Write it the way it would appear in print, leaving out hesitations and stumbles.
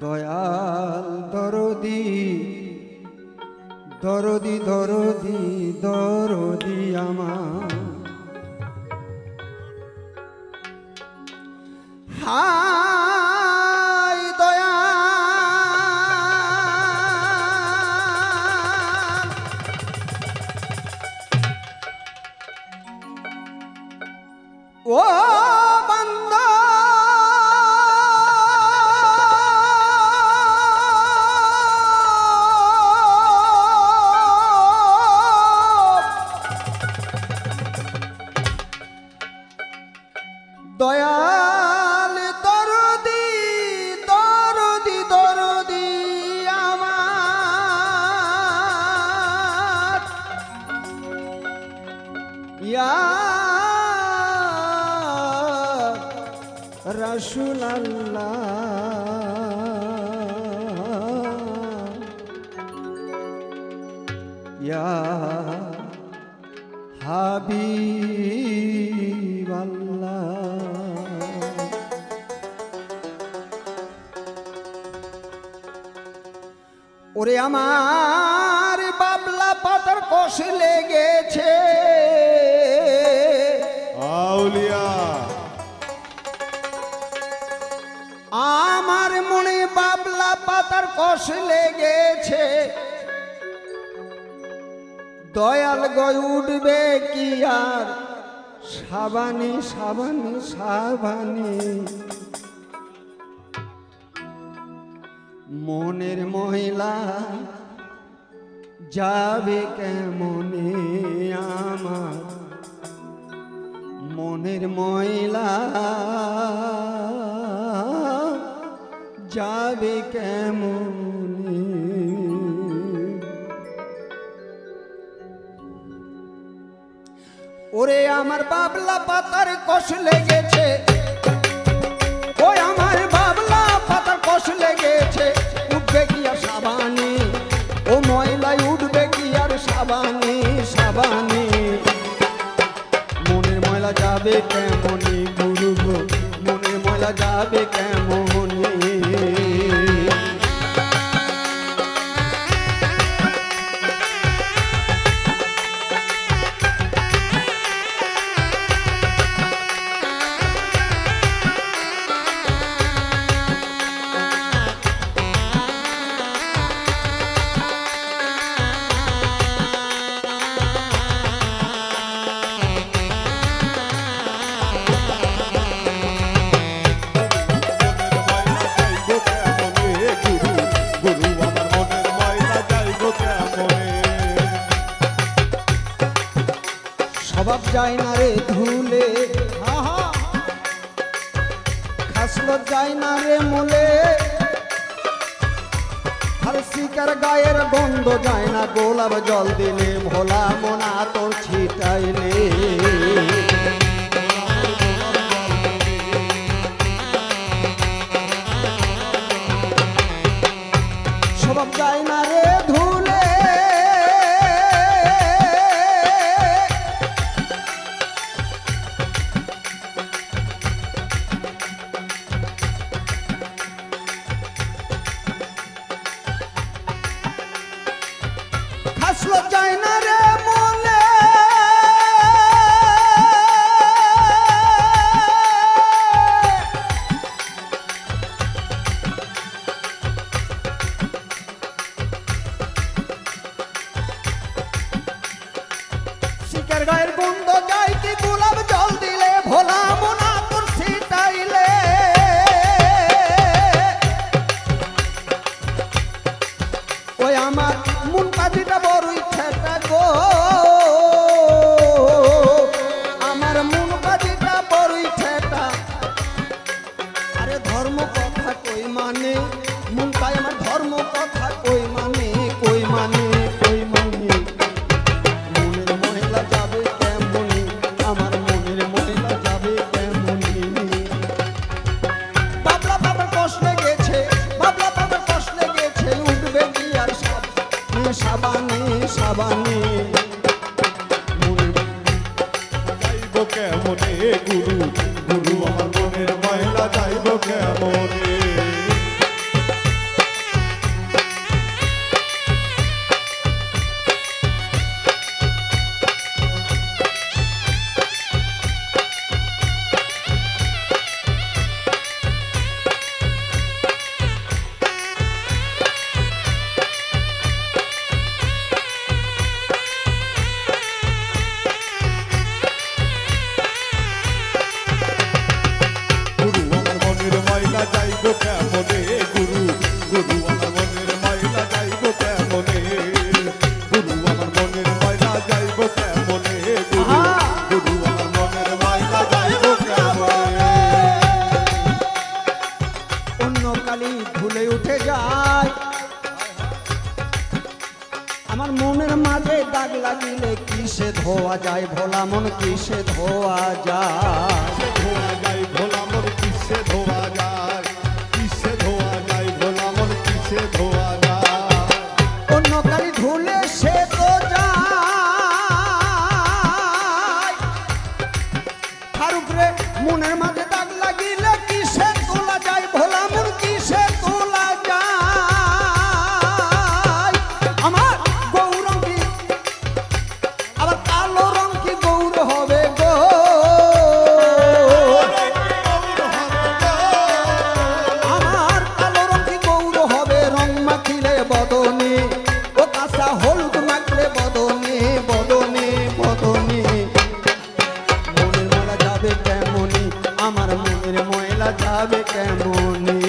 দয়াল দরদি দরদি দরদি দরদি আমার হায় দয়াল ও বান্দা দয়াল দরদি দরদি দরদি আমার ইয়া রাসূলুল্লাহ ইয়া হাবিবাল্লাহ ওরে আমার বাবলা পাতার কষ লেগেছে আউলিয়া আমার মনে বাবলা পাতার কষ লেগেছে দয়াল গয় উঠবে কি আর সাবানি সাবানি সাবানি মনের মহিলা যাবে কেমনে আমার মনের মহিলা যাবে কেমনে ওরে আমার বাবলা পাতার কষ লেগেছে ওই আমার বাবলা পাতার কষ লেগেছে উঠবে কি আর সাবানি ও ময়লায় উঠবে কি আর সাবানি সাবানি মনের ময়লা যাবে কেমনি গুরু গো মনের ময়লা যাবে কেমনি স্বভাব যায় না রে ধুলে খাসলত যায় না রে মূলে আর শিকার গায়ের গন্ধ যায় না গোলাপ জল দিলে ভোলা মোনা তোর ছিটাইলে স্বভাব যায় না রে ধুলে খাসলত যায় না রে মনে শিকার গায়ের গন্ধ যায় কি গোলাপ জল দিলে ভোলা মোনা তোর ছিটাইলে ওই আমার মন পাজিটা বড়ই ঠেটা গো আমার মন পাজিটা বড়ই ঠেটা আরে ধর্ম কথা কই মানে মন পাই আমার ধর্ম কথা কই মানে কই মানে কই মানে মনের মহিলা যাবে কেমনি আমার মনের মহিলা যাবে কেমনি বাবলা যাইব কেমনে গুরু গুরু আমার মনের মাইলা যাইব কেমনে গুরু আমার মনের মাইলা যাইব কেমনে গুরু গুরু আমার মনের মাইলা যাইব কেমনে অন্য কালি ভুলে উঠে যায় আমার মনের মাঝে দাগ লাগিলে কিসে ধোয়া যায় ভোলা মন কিসে ধোয়া যায় ধোয়া যায় ভোলা মন কিসে ধোয়া যায় কিসে ধোয়া যায় ভোলা মন কিসে ধোয়া যায় অন্য কালি ধুলে সে তো যায় ফারুক রে মনের মাঝে দাগ লাগিলে কিসে তোলা যায় ভোলা মন কিসে তোলা যায় আমার গৌরং কি আবার কালো রং কি গৌর হবে গো আমার কালো রং কি গৌর হবে রং মাখিলে বদনে ও কাঁচা হলুদ মাখলে বদনে বদনে বদনে মনের ময়লা যাবে কেমনি আমার মনের ময়লা যাবে কেমনি